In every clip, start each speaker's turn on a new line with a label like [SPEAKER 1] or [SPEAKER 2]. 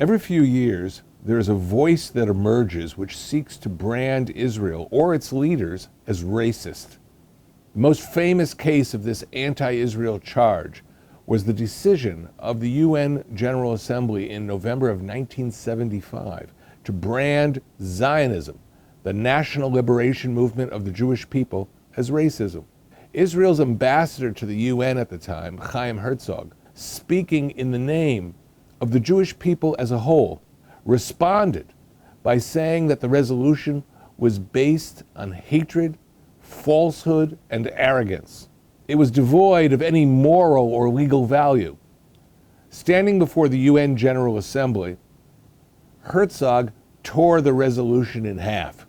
[SPEAKER 1] Every few years, there is a voice that emerges which seeks to brand Israel or its leaders as racist. The most famous case of this anti-Israel charge was the decision of the UN General Assembly in November of 1975 to brand Zionism, the national liberation movement of the Jewish people, as racism. Israel's ambassador to the UN at the time, Chaim Herzog, speaking in the name of the Jewish people as a whole, responded by saying that the resolution was based on hatred, falsehood, and arrogance. It was devoid of any moral or legal value. Standing before the UN General Assembly, Herzog tore the resolution in half.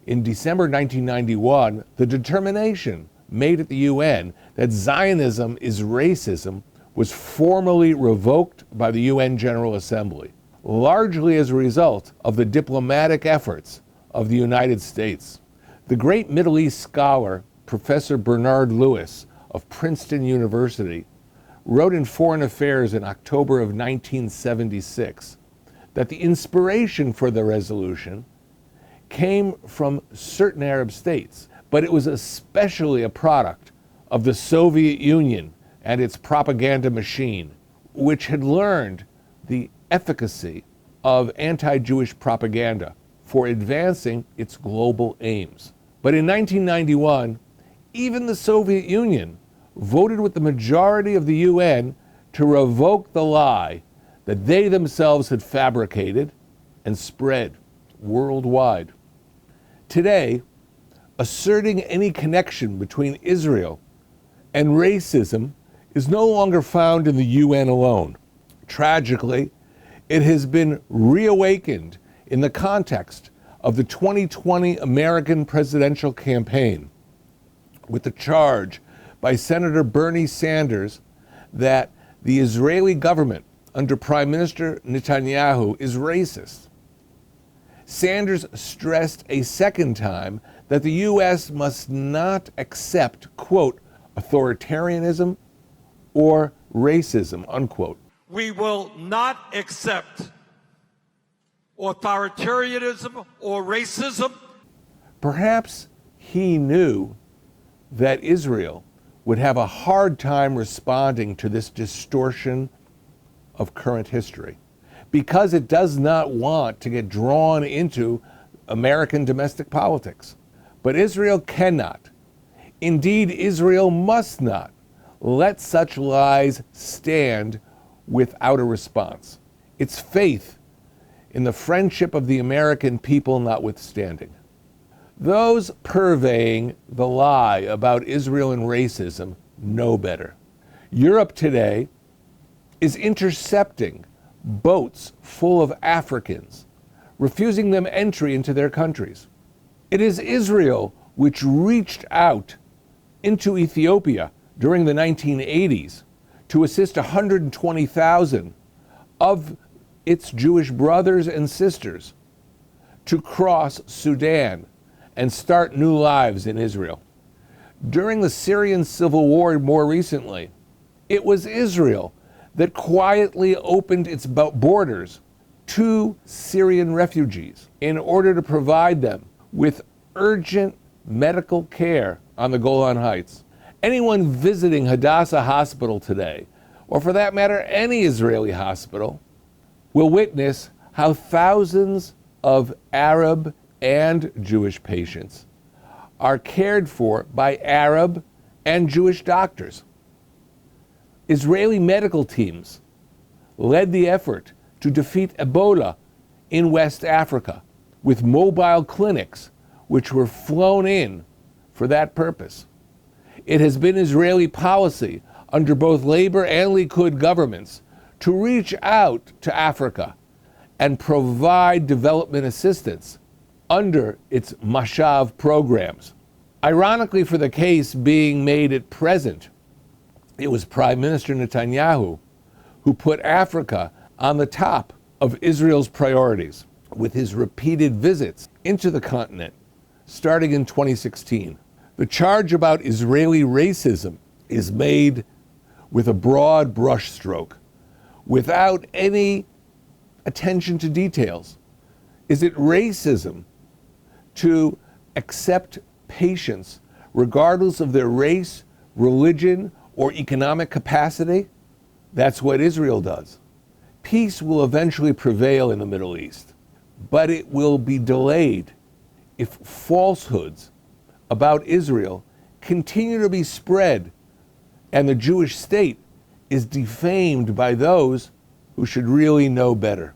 [SPEAKER 1] In December 1991, the determination made at the UN that Zionism is racism was formally revoked by the UN General Assembly, largely as a result of the diplomatic efforts of the United States. The great Middle East scholar, Professor Bernard Lewis of Princeton University, wrote in Foreign Affairs in October of 1976 that the inspiration for the resolution came from certain Arab states, but it was especially a product of the Soviet Union and its propaganda machine, which had learned the efficacy of anti-Jewish propaganda for advancing its global aims. But in 1991, even the Soviet Union voted with the majority of the UN to revoke the lie that they themselves had fabricated and spread worldwide. Today, asserting any connection between Israel and racism is no longer found in the UN alone. Tragically, it has been reawakened in the context of the 2020 American presidential campaign, with the charge by Senator Bernie Sanders that the Israeli government under Prime Minister Netanyahu is racist. Sanders stressed a second time that the U.S. must not accept, quote, authoritarianism or racism, unquote.
[SPEAKER 2] We will not accept authoritarianism or racism.
[SPEAKER 1] Perhaps he knew that Israel would have a hard time responding to this distortion of current history because it does not want to get drawn into American domestic politics. But Israel cannot, indeed Israel must not, let such lies stand without a response. Its faith in the friendship of the American people notwithstanding. Those purveying the lie about Israel and racism know better. Europe today is intercepting boats full of Africans, refusing them entry into their countries. It is Israel which reached out into Ethiopia during the 1980s to assist 120,000 of its Jewish brothers and sisters to cross Sudan and start new lives in Israel. During the Syrian civil war more recently, it was Israel that quietly opened its borders to Syrian refugees in order to provide them with urgent medical care on the Golan Heights. Anyone visiting Hadassah Hospital today, or for that matter, any Israeli hospital, will witness how thousands of Arab and Jewish patients are cared for by Arab and Jewish doctors. Israeli medical teams led the effort to defeat Ebola in West Africa with mobile clinics which were flown in for that purpose. It has been Israeli policy under both Labor and Likud governments to reach out to Africa and provide development assistance under its Mashav programs. Ironically, for the case being made at present, it was Prime Minister Netanyahu who put Africa on the top of Israel's priorities with his repeated visits into the continent starting in 2016. The charge about Israeli racism is made with a broad brushstroke, without any attention to details? Is it racism to accept patients regardless of their race, religion, or economic capacity? That's what Israel does. Peace will eventually prevail in the Middle East, but it will be delayed if falsehoods about Israel continue to be spread and the Jewish state is defamed by those who should really know better.